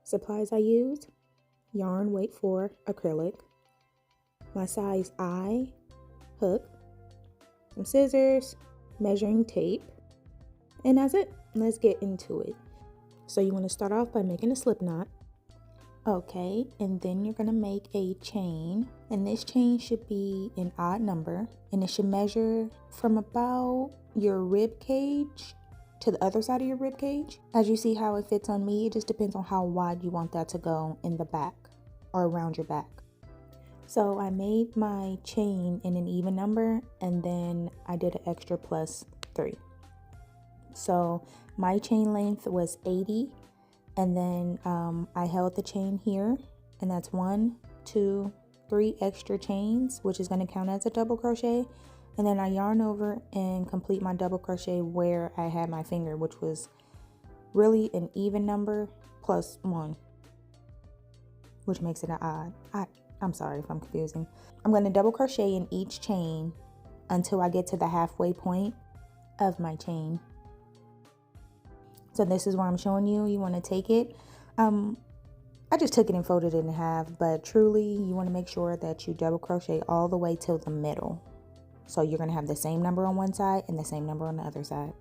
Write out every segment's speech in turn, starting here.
Supplies I used: yarn weight 4 acrylic, my size I hook, some scissors, measuring tape, and that's it. Let's get into it. So you want to start off by making a slip knot. Okay, and then you're going to make a chain, and this chain should be an odd number, and it should measure from about your rib cage to the other side of your rib cage. As you see how it fits on me, it just depends on how wide you want that to go in the back or around your back. So I made my chain in an even number, and then I did an extra +3. So my chain length was 80. And then I held the chain here, and that's 1, 2, 3 extra chains, which is going to count as a double crochet. And then I yarn over and complete my double crochet where I had my finger, which was really an even number +1, which makes it an odd. I'm sorry if I'm confusing. I'm going to double crochet in each chain until I get to the halfway point of my chain. So this is where I'm showing you. You want to take it. I just took it and folded it in half, but truly you want to make sure that you double crochet all the way till the middle. So you're going to have the same number on one side and the same number on the other side.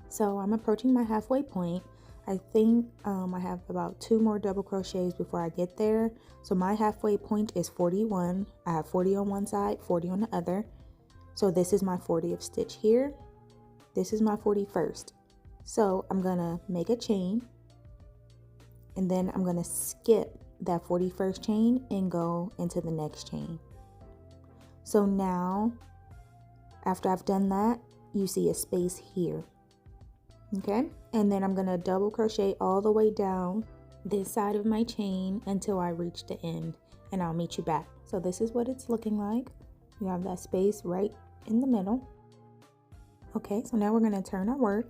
So I'm approaching my halfway point. I think I have about 2 more double crochets before I get there. So my halfway point is 41. I have 40 on one side, 40 on the other. So this is my 40th stitch here. This is my 41st. So I'm gonna make a chain, and then I'm gonna skip that 41st chain and go into the next chain. So now, after I've done that, you see a space here. Okay, and then I'm gonna double crochet all the way down this side of my chain until I reach the end, and I'll meet you back. So this is what it's looking like. You have that space right in the middle. Okay, so now we're gonna turn our work.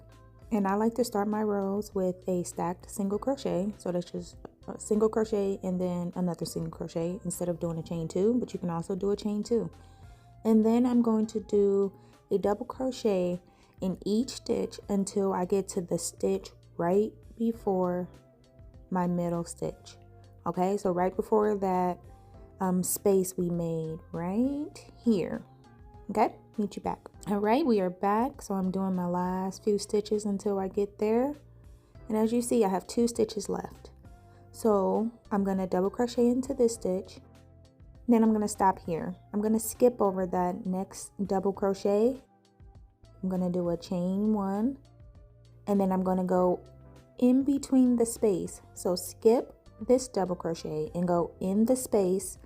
And I like to start my rows with a stacked single crochet. So that's just a single crochet and then another single crochet instead of doing a chain 2, but you can also do a chain 2. And then I'm going to do a double crochet in each stitch until I get to the stitch right before my middle stitch. Okay, so right before that space we made right here. Okay, meet you back. All right, we are back. So I'm doing my last few stitches until I get there. And as you see, I have 2 stitches left. So I'm going to double crochet into this stitch. Then I'm going to stop here. I'm going to skip over that next double crochet. I'm going to do a chain 1. And then I'm going to go in between the space. So skip this double crochet and go in the space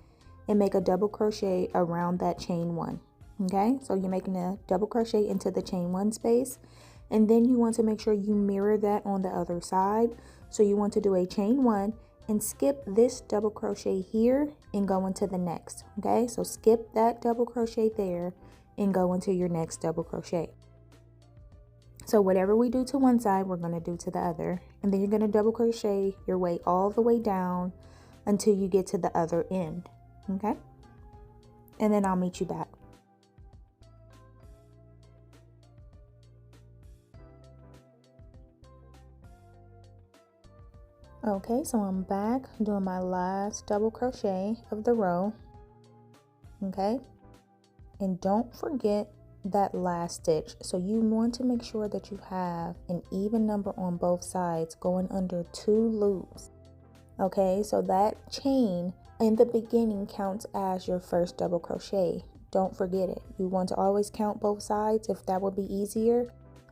and make a double crochet around that chain 1. Okay, so you're making a double crochet into the chain 1 space, and then you want to make sure you mirror that on the other side. So you want to do a chain 1 and skip this double crochet here and go into the next. Okay, so skip that double crochet there and go into your next double crochet. So whatever we do to one side, we're going to do to the other, and then you're going to double crochet your way all the way down until you get to the other end. Okay, and then I'll meet you back. Okay, so I'm back doing my last double crochet of the row. Okay, and don't forget that last stitch. So you want to make sure that you have an even number on both sides going under 2 loops. Okay, so that chain in the beginning counts as your first double crochet. Don't forget it. You want to always count both sides if that would be easier,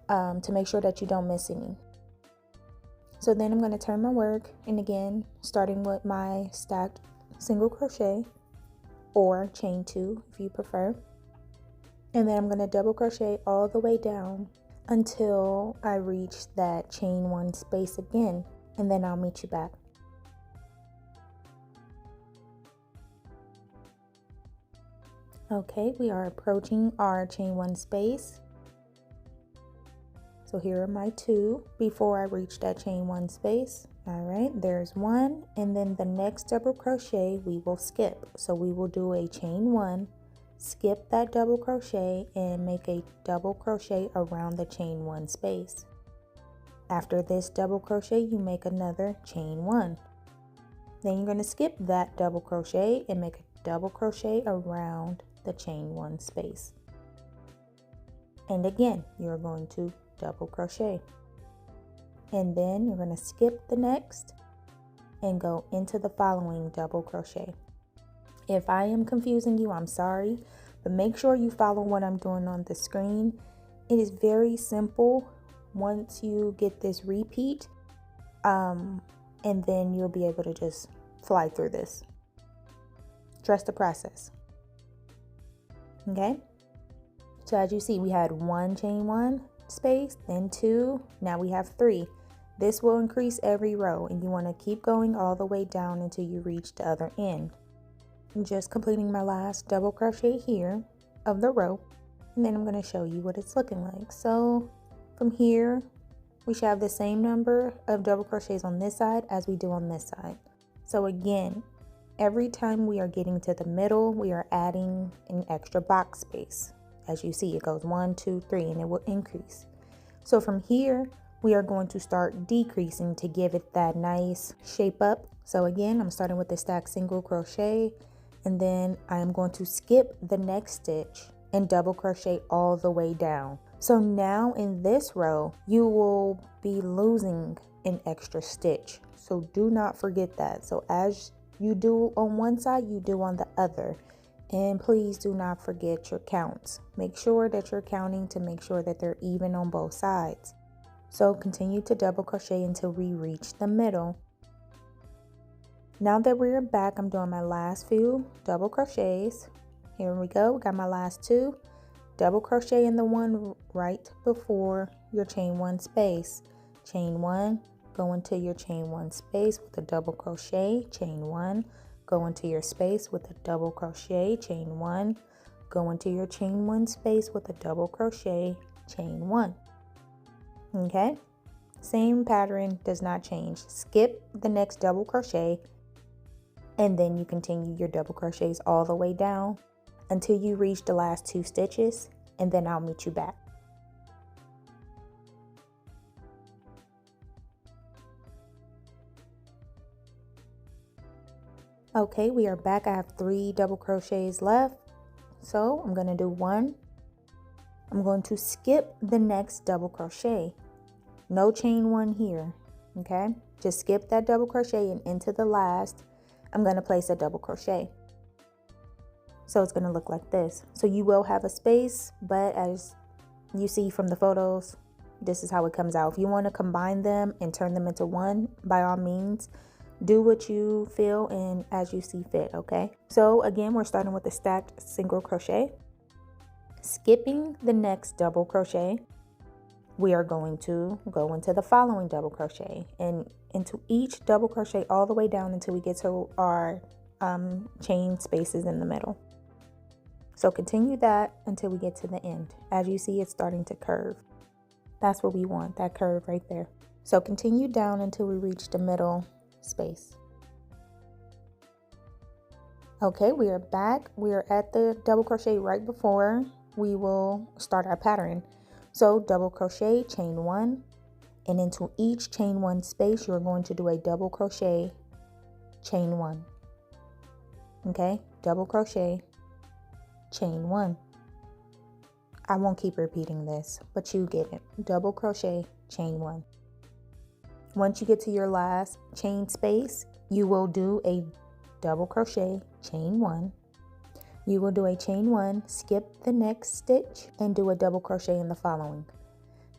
to make sure that you don't miss any. So then I'm going to turn my work, and again, starting with my stacked single crochet or chain 2 if you prefer. And then I'm going to double crochet all the way down until I reach that chain 1 space again, and then I'll meet you back. Okay, we are approaching our chain 1 space. So here are my 2 before I reach that chain 1 space. All right, there's 1, and then the next double crochet we will skip. So we will do a chain 1, skip that double crochet, and make a double crochet around the chain 1 space. After this double crochet, you make another chain 1. Then you're going to skip that double crochet and make a double crochet around the chain 1 space. And again, you're going to double crochet. And then you're going to skip the next and go into the following double crochet. If I am confusing you, I'm sorry, but make sure you follow what I'm doing on the screen. It is very simple once you get this repeat, and then you'll be able to just fly through this. Trust the process. Okay, so as you see, we had 1 chain 1 space, then 2, now we have 3. This will increase every row, and you want to keep going all the way down until you reach the other end. I'm just completing my last double crochet here of the row, and then I'm going to show you what it's looking like. So from here, we should have the same number of double crochets on this side as we do on this side. So again, every time we are getting to the middle, we are adding an extra box space. As you see, it goes 1, 2, 3, and it will increase. So from here, we are going to start decreasing to give it that nice shape up. So again, I'm starting with the stacked single crochet, and then I am going to skip the next stitch and double crochet all the way down. So now in this row, you will be losing an extra stitch. So do not forget that. So as you do on one side, you do on the other. And please do not forget your counts. Make sure that you're counting to make sure that they're even on both sides. So continue to double crochet until we reach the middle. Now that we're back, I'm doing my last few double crochets. Here we go, got my last 2. Double crochet in the one right before your chain 1 space. Chain 1, go into your chain 1 space with a double crochet, chain 1, go into your space with a double crochet, chain 1, go into your chain 1 space with a double crochet, chain 1. Okay, same pattern, does not change. Skip the next double crochet, and then you continue your double crochets all the way down until you reach the last 2 stitches, and then I'll meet you back. Okay, we are back. I have 3 double crochets left, so I'm going to do 1. I'm going to skip the next double crochet. No chain 1 here. Okay, just skip that double crochet, and into the last I'm going to place a double crochet. So it's going to look like this. So you will have a space, but as you see from the photos, this is how it comes out. If you want to combine them and turn them into one, by all means, do what you feel and as you see fit. Okay, so again, we're starting with a stacked single crochet, skipping the next double crochet. We are going to go into the following double crochet and into each double crochet all the way down until we get to our chain spaces in the middle. So continue that until we get to the end. As you see, it's starting to curve. That's what we want, that curve right there. So continue down until we reach the middle space. Okay, we are back. We are at the double crochet right before we will start our pattern. So double crochet, chain 1, and into each chain 1 space, you're going to do a double crochet, chain 1. Okay, double crochet, chain 1. I won't keep repeating this, but you get it. Double crochet, chain 1. Once you get to your last chain space, you will do a double crochet, chain 1. You will do a chain 1, skip the next stitch, and do a double crochet in the following.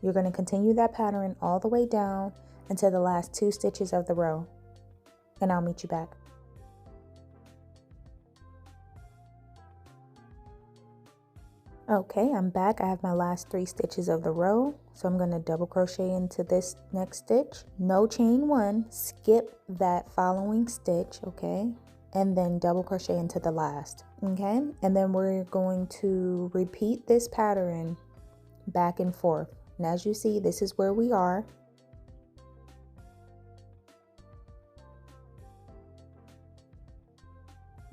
You're going to continue that pattern all the way down until the last 2 stitches of the row, and I'll meet you back. Okay, I'm back. I have my last 3 stitches of the row, so I'm going to double crochet into this next stitch. No chain 1, skip that following stitch, okay, and then double crochet into the last, okay, and then we're going to repeat this pattern back and forth. And as you see, this is where we are.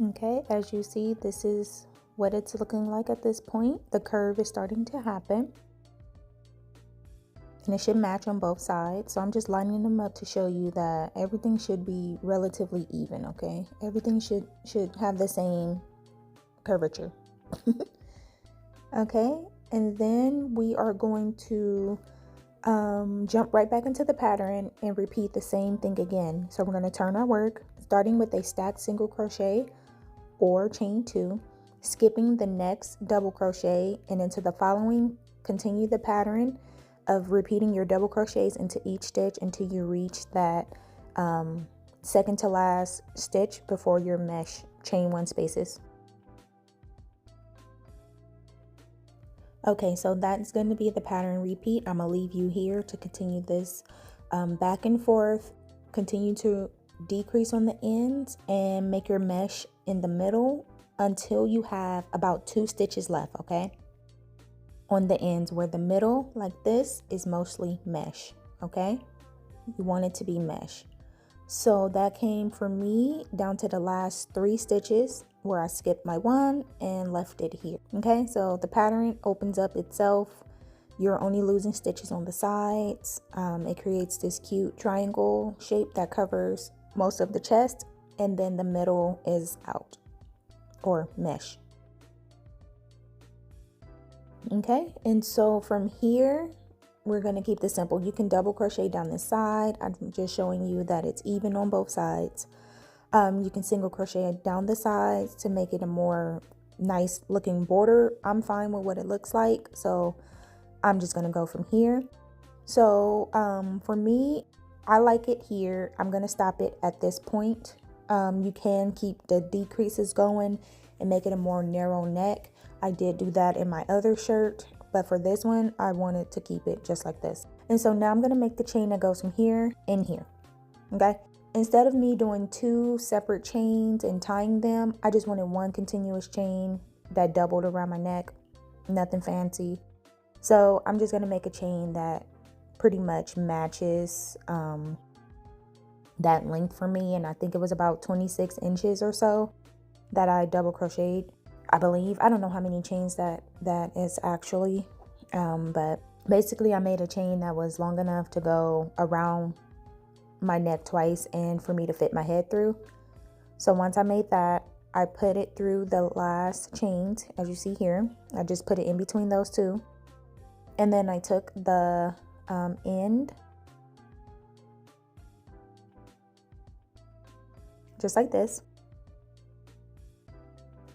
Okay, as you see, this is what it's looking like at this point. The curve is starting to happen. and it should match on both sides. So I'm just lining them up to show you that everything should be relatively even, okay? Everything should have the same curvature. Okay, and then we are going to jump right back into the pattern and repeat the same thing again. So we're going to turn our work, starting with a stacked single crochet or chain 2, skipping the next double crochet, and into the following, continue the pattern of repeating your double crochets into each stitch until you reach that second to last stitch before your mesh chain 1 spaces. Okay, so that's going to be the pattern repeat. I'm going to leave you here to continue this back and forth. Continue to decrease on the ends and make your mesh in the middle until you have about 2 stitches left, okay? On the ends where the middle, like this, is mostly mesh, okay? You want it to be mesh. So that came for me down to the last 3 stitches where I skipped my 1 and left it here. Okay, so the pattern opens up itself. You're only losing stitches on the sides. It creates this cute triangle shape that covers most of the chest, and then the middle is out, or mesh. Okay, and so from here, we're going to keep this simple. You can double crochet down this side. I'm just showing you that it's even on both sides. You can single crochet down the sides to make it a more nice looking border. I'm fine with what it looks like, so I'm just going to go from here. So for me, I like it here. I'm going to stop it at this point. You can keep the decreases going and make it a more narrow neck. I did do that in my other shirt, but for this one, I wanted to keep it just like this. And so now I'm going to make the chain that goes from here and here, okay? Instead of me doing 2 separate chains and tying them, I just wanted 1 continuous chain that doubled around my neck, nothing fancy. So I'm just going to make a chain that pretty much matches that length for me, and I think it was about 26 inches or so that I double crocheted, I believe. I don't know how many chains that is actually, but basically I made a chain that was long enough to go around my neck twice and for me to fit my head through. So once I made that, I put it through the last chains, as you see here. I just put it in between those 2, and then I took the end, just like this,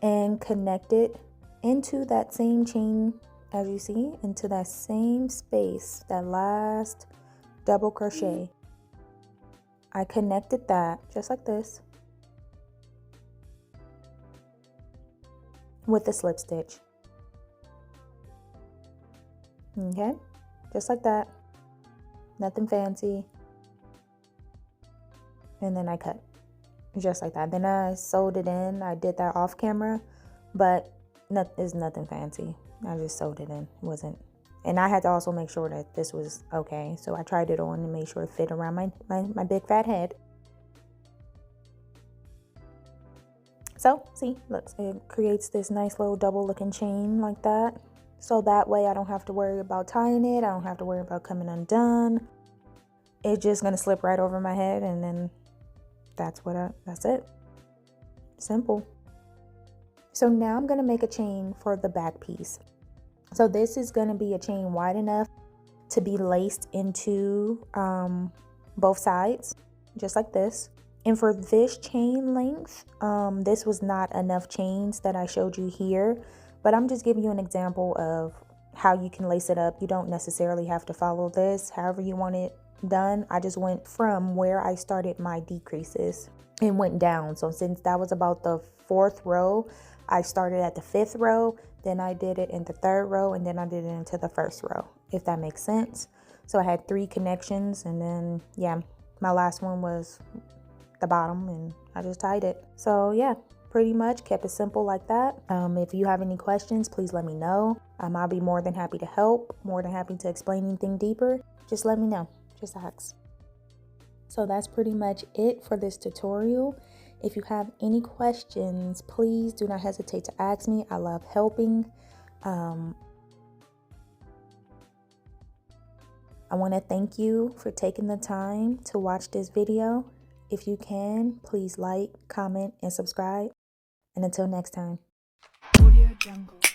and connect it into that same chain, as you see, into that same space, that last double crochet. I connected that just like this with a slip stitch. Okay, just like that, nothing fancy. And then I cut just like that. Then I sewed it in. I did that off camera, but it's nothing fancy. I just sewed it in. It wasn't. And I had to also make sure that this was okay. So I tried it on and made sure it fit around my big fat head. So see, look, it creates this nice little double looking chain like that. So that way I don't have to worry about tying it. I don't have to worry about coming undone. It's just gonna slip right over my head, and then that's it. Simple. So now I'm gonna make a chain for the back piece. So this is going to be a chain wide enough to be laced into both sides, just like this. And for this chain length, this was not enough chains that I showed you here, but I'm just giving you an example of how you can lace it up. You don't necessarily have to follow this however you want it done. I just went from where I started my decreases and went down. So since that was about the 4th row, I started at the 5th row, then I did it in the 3rd row, and then I did it into the 1st row, if that makes sense. So I had 3 connections, and then yeah, my last one was the bottom, and I just tied it. So yeah, pretty much kept it simple like that. If you have any questions, please let me know. I'll be more than happy to help, more than happy to explain anything deeper. Just let me know, just ask. So that's pretty much it for this tutorial. If you have any questions, please do not hesitate to ask me. I love helping. I want to thank you for taking the time to watch this video. If you can, please like, comment, and subscribe. And until next time. Audio Jungle.